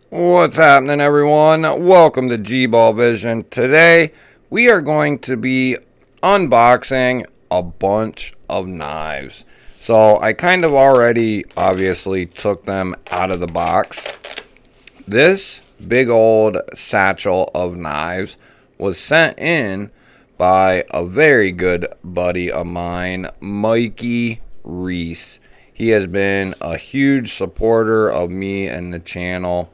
What's happening, everyone? Welcome to GBALL VISION. Today we are going to be unboxing a bunch of knives. So I kind of already obviously took them out of the box. This big old satchel of knives was sent in by a very good buddy of mine, Mikeyyyyyyy. He has been a huge supporter of me and the channel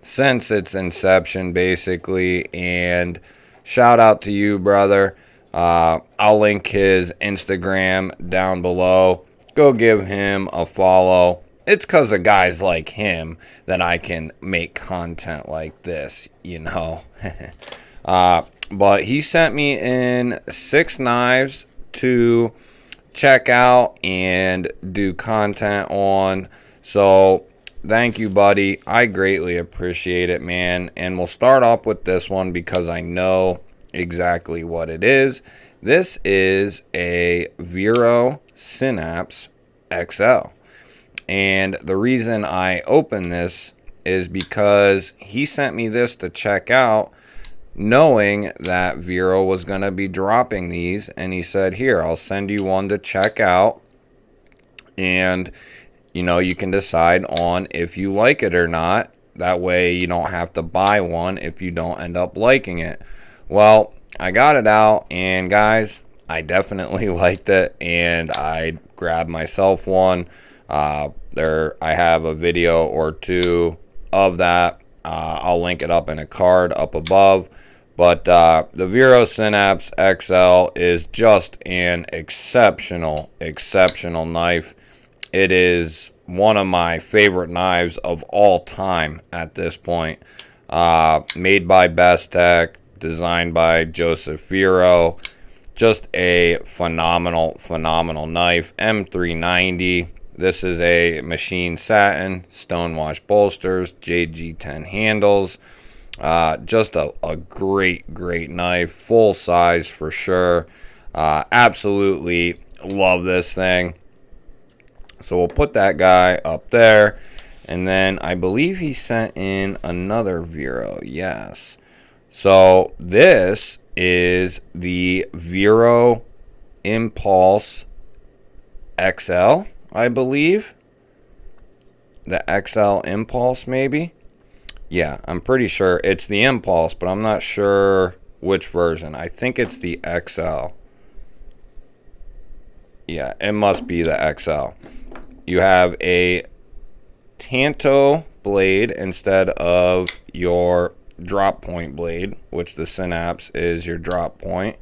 since its inception, basically. And shout out to you, brother. I'll link his Instagram down below. Go give him a follow. It's because of guys like him that I can make content like this, you know. But he sent me in 6 knives to check out and do content on. So thank you, buddy. I greatly appreciate it, man. And we'll start off with this one because I know exactly what it is. This is a Vero Synapse XL. And the reason I open this is because he sent me this to check out, knowing that Vero was going to be dropping these. And he said, here, I'll send you one to check out. And you know, you can decide on if you like it or not. That way you don't have to buy one if you don't end up liking it. Well, I got it out, and guys, I definitely liked it, and I grabbed myself one. I have a video or two of that. I'll link it up in a card up above. But the Vero Synapse XL is just an exceptional knife. It is one of my favorite knives of all time at this point. Made by Bestech, designed by Joseph Vero. Just a phenomenal knife. M390. This is a machine satin, stonewash bolsters, JG10 handles. Just a great knife. Full size for sure. Absolutely love this thing. So we'll put that guy up there. And then I believe he sent in another Vero. Yes. So this is the Vero Impulse XL, I believe. The XL Impulse, maybe. Yeah, I'm pretty sure it's the Impulse, but I'm not sure which version. I think it's the XL. Yeah, it must be the XL. You have a Tanto blade instead of your drop point blade, which the Synapse is your drop point.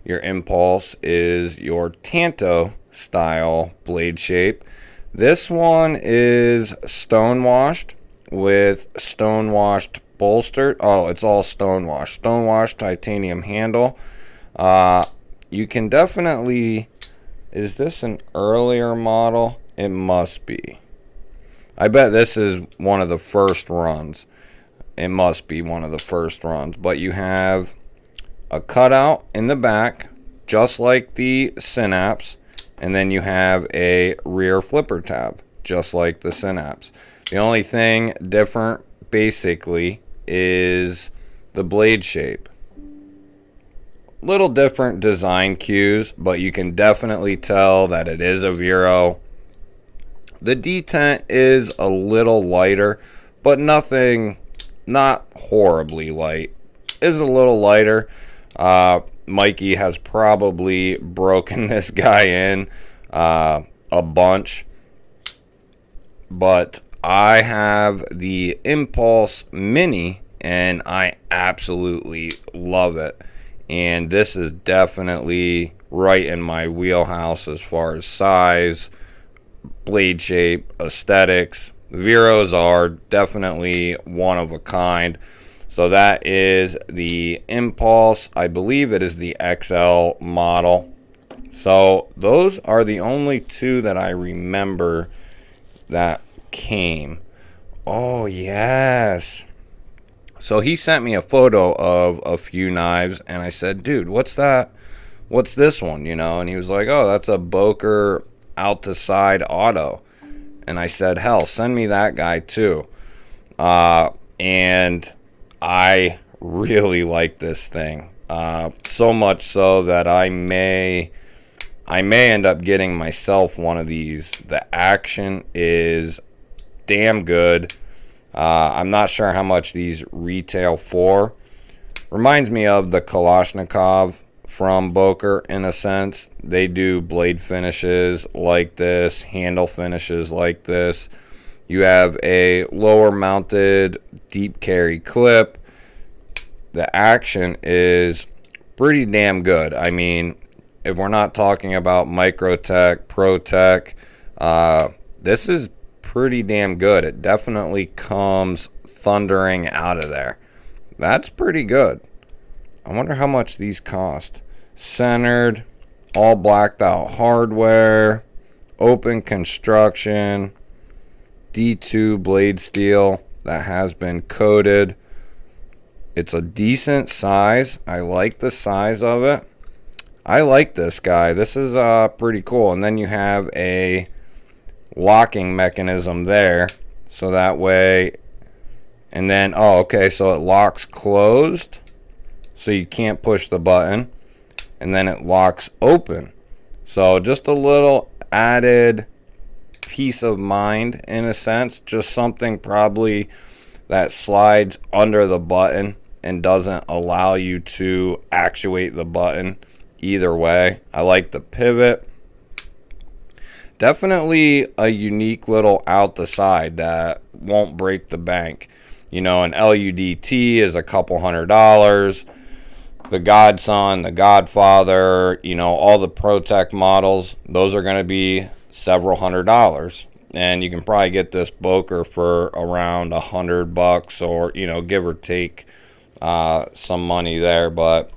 Your Impulse is your Tanto style blade shape. This one is stonewashed with stonewashed bolster. Oh, it's all stonewashed. Stonewashed titanium handle. You can definitely... Is this an earlier model? It must be. I bet this is one of the first runs. It must be one of the first runs. But you have a cutout in the back, just like the Synapse. And then you have a rear flipper tab, just like the Synapse. The only thing different, basically, is the blade shape. Little different design cues, but you can definitely tell that it is a Vero. The detent is a little lighter, but not horribly light. Is a little lighter. Mikey has probably broken this guy in a bunch, but I have the Impulse Mini, and I absolutely love it. And this is definitely right in my wheelhouse as far as size, blade shape, aesthetics. Veros are definitely one of a kind. So that is the Impulse. I believe it is the XL model. So those are the only two that I remember that came. Oh, yes. So he sent me a photo of a few knives, and I said, dude, what's that? What's this one, you know? And he was like, oh, that's a Boker out to side auto. And I said, hell, send me that guy too. and I really like this thing. So much so that I may end up getting myself one of these. The action is damn good. I'm not sure how much these retail for. Reminds me of the Kalashnikov from Boker in a sense. They do blade finishes like this, handle finishes like this. You have a lower mounted deep carry clip. The action is pretty damn good. I mean, if we're not talking about Microtech, ProTech, this is pretty damn good. It definitely comes thundering out of there. That's pretty good. I wonder how much these cost. Centered, all blacked out hardware, open construction, D2 blade steel that has been coated. It's a decent size. I like the size of it. I like this guy. This is pretty cool. And then you have a locking mechanism there, so that way, and then okay, so it locks closed, so you can't push the button, and then it locks open. So just a little added peace of mind in a sense, just something probably that slides under the button and doesn't allow you to actuate the button either way. I like the pivot. Definitely a unique little out the side that won't break the bank. You know, an LUDT is a couple $100. The Godson, the Godfather, you know, all the ProTech models, those are going to be several $100s. And you can probably get this Boker for around $100 or, you know, give or take some money there. But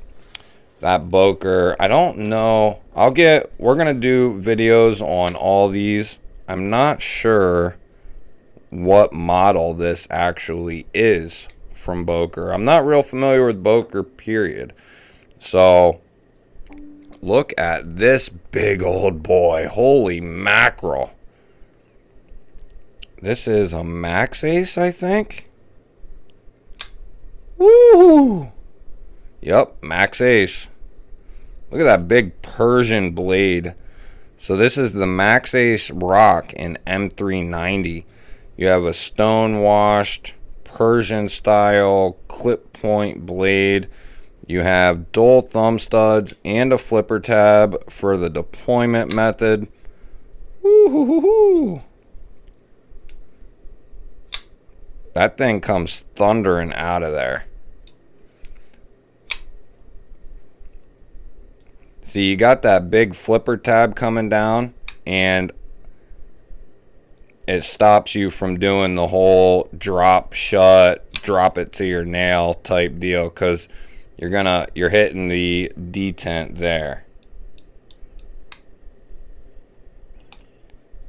that Boker, I don't know. We're going to do videos on all these. I'm not sure what model this actually is from Boker. I'm not real familiar with Boker, period. So, look at this big old boy. Holy mackerel. This is a Maxis, I think. Woo! Yep, Maxis. Look at that big Persian blade. So this is the Maxis Rock in M390. You have a stone-washed Persian style clip point blade. You have dual thumb studs and a flipper tab for the deployment method. Woo-hoo-hoo-hoo. That thing comes thundering out of there. See, you got that big flipper tab coming down, and it stops you from doing the whole drop shut, drop it to your nail type deal, because you're hitting the detent there.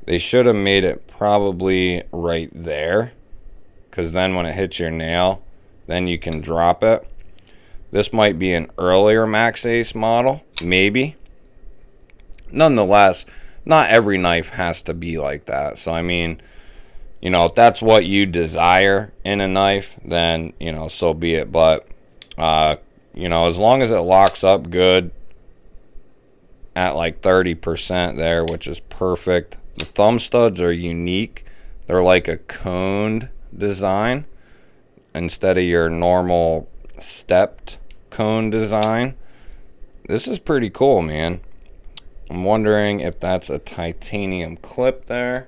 They should have made it probably right there, because then when it hits your nail, then you can drop it. This might be an earlier Maxis model, maybe. Nonetheless, not every knife has to be like that. So, I mean, you know, if that's what you desire in a knife, then, you know, so be it. But, you know, as long as it locks up good at like 30% there, which is perfect. The thumb studs are unique. They're like a coned design instead of your normal stepped cone design. This is pretty cool, man. I'm wondering if that's a titanium clip there.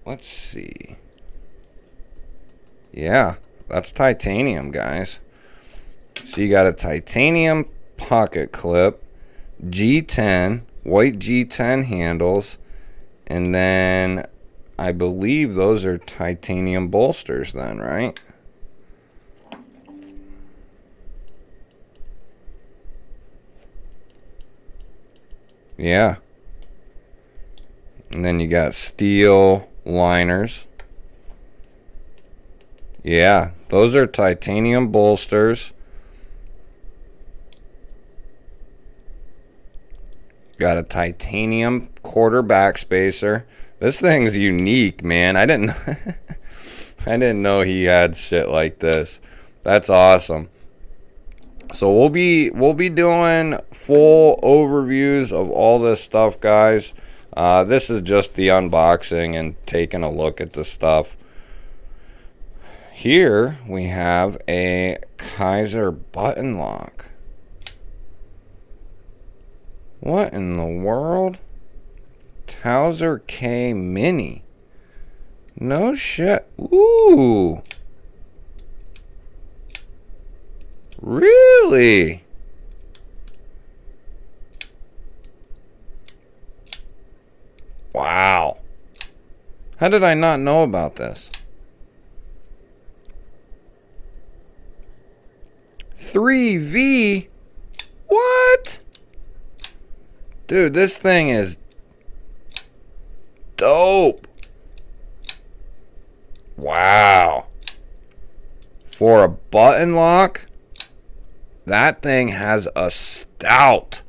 Let's see. Yeah, that's titanium, guys. So you got a titanium pocket clip, G10, white G10 handles, and then I believe those are titanium bolsters then, right? Yeah. And then you got steel liners. Yeah, those are titanium bolsters. Got a titanium quarter back spacer. This thing's unique, man. I didn't I didn't know he had shit like this. That's awesome. So we'll be doing full overviews of all this stuff, guys. This is just the unboxing and taking a look at the stuff. Here we have a Kaiser button lock. What in the world? Towser K Mini. No shit. Ooh. Really? Wow. How did I not know about this? 3V? What? Dude, this thing is dope. Wow. For a button lock, that thing has a stout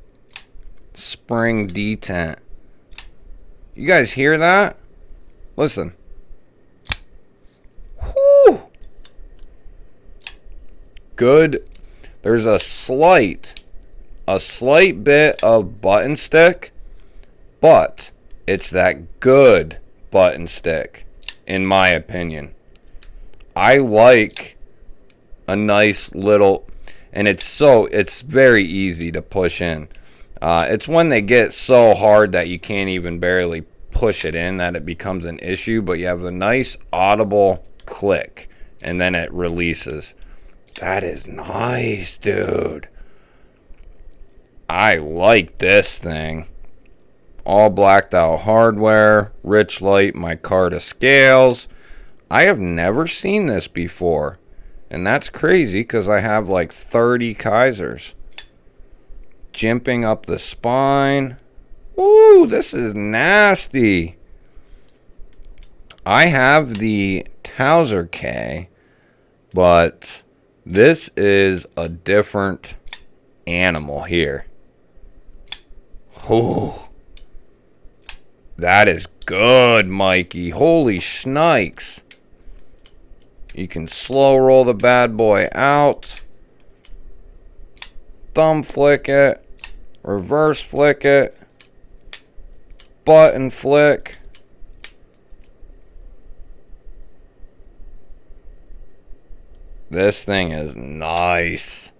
spring detent. You guys hear that? Listen. Whew. Good. There's a slight bit of button stick, but it's that good button stick, in my opinion. I like a nice little, and it's very easy to push in. It's when they get so hard that you can't even barely push it in that it becomes an issue, but you have a nice audible click, and then it releases. That is nice, dude. I like this thing. All blacked out hardware, rich light micarta scales. I have never seen this before. And that's crazy because I have like 30 Kaisers. Jimping up the spine. Ooh, this is nasty. I have the Towser K, but this is a different animal here. Oh, that is good, Mikey. Holy shnikes. You can slow roll the bad boy out. Thumb flick it. Reverse flick it. Button flick. This thing is nice.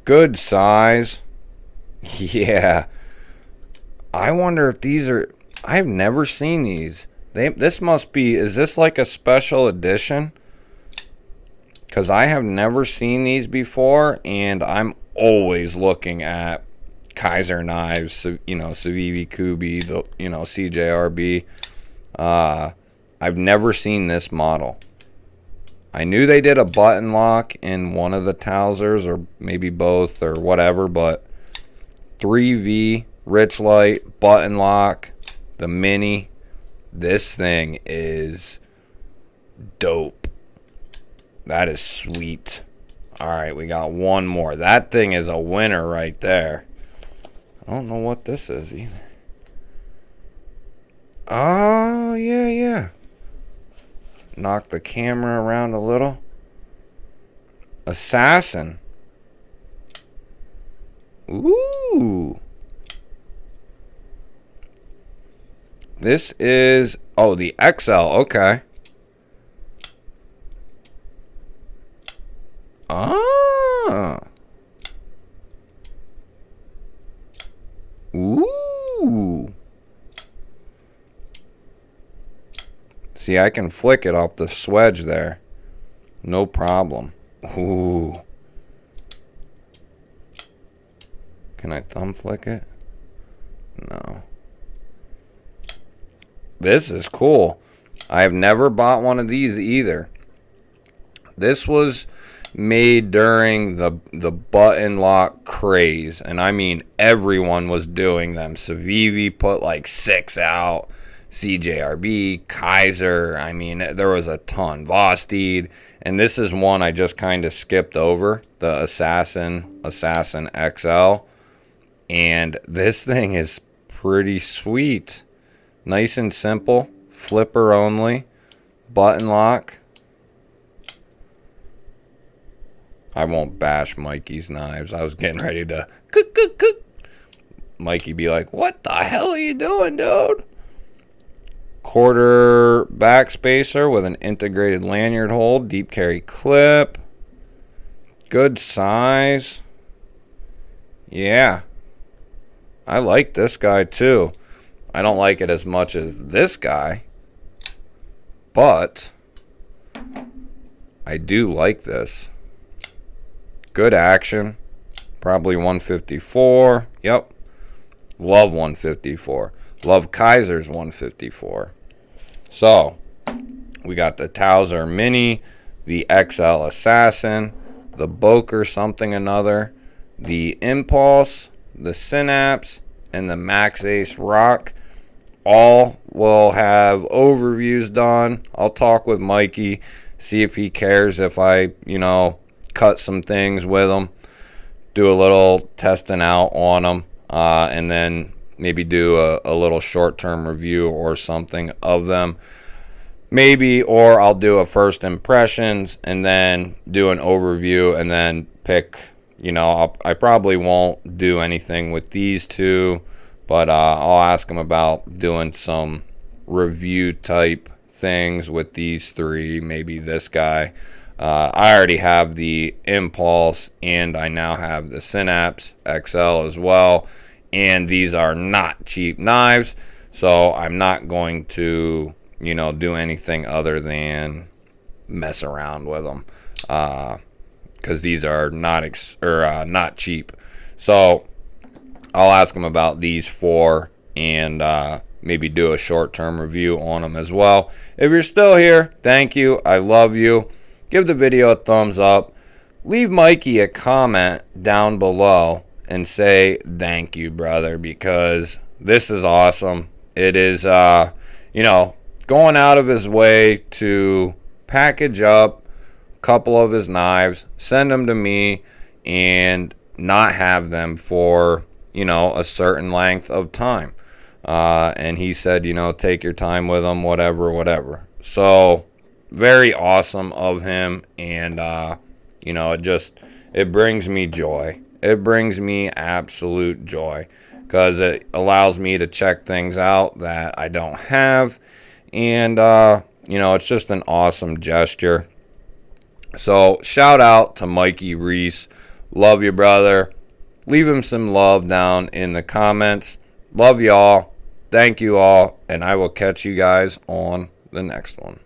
Good size. Yeah. I wonder if these are... I've never seen these. This must be... Is this like a special edition? Because I have never seen these before. And I'm always looking at Kaiser knives. You know, Civivi Kubi. You know, CJRB. I've never seen this model. I knew they did a button lock in one of the Towsers, or maybe both, or whatever, but 3V, rich light, button lock, the Mini. This thing is dope. That is sweet. Alright, we got one more. That thing is a winner right there. I don't know what this is either. Oh, yeah. Knock the camera around a little. Assassin. Ooh. This is... Oh, the XL. Okay. Ah. Ooh. See, I can flick it off the swedge there. No problem. Ooh. Can I thumb flick it? No. This is cool. I have never bought one of these either. This was made during the button lock craze. And I mean, everyone was doing them. Civivi put like 6 out. CJRB, Kaiser, I mean, there was a ton. Vosteed, and this is one I just kind of skipped over, the Assassin XL, and this thing is pretty sweet. Nice and simple, flipper only, button lock, I won't bash Mikey's knives. I was getting ready to cook, cook, cook. Mikey be like, what the hell are you doing, dude? Quarter back spacer with an integrated lanyard hold. Deep carry clip. Good size. Yeah. I like this guy too. I don't like it as much as this guy. But I do like this. Good action. Probably 154. Yep. Love 154. Love Kaiser's 154. So, we got the Towser Mini, the XL Assassin, the Boker something another, the Impulse, the Synapse, and the Maxis Rock. All will have overviews done. I'll talk with Mikey, see if he cares if I, cut some things with him, do a little testing out on them, and then maybe do a little short-term review or something of them. Maybe, or I'll do a first impressions and then do an overview and then pick, I probably won't do anything with these two, but I'll ask him about doing some review type things with these three, maybe this guy. I already have the Impulse and I now have the Synapse XL as well. And these are not cheap knives, so I'm not going to, do anything other than mess around with them, because these are not cheap. So I'll ask them about these four and maybe do a short-term review on them as well. If you're still here, thank you. I love you. Give the video a thumbs up. Leave Mikey a comment down below and say thank you, brother, because this is awesome. It is, going out of his way to package up a couple of his knives, send them to me, and not have them for, a certain length of time. And he said, take your time with them, whatever. So, very awesome of him, and, it brings me joy. It brings me absolute joy because it allows me to check things out that I don't have. And, it's just an awesome gesture. So, shout out to Mikeyyyyyyyyy. Love you, brother. Leave him some love down in the comments. Love y'all. Thank you all. And I will catch you guys on the next one.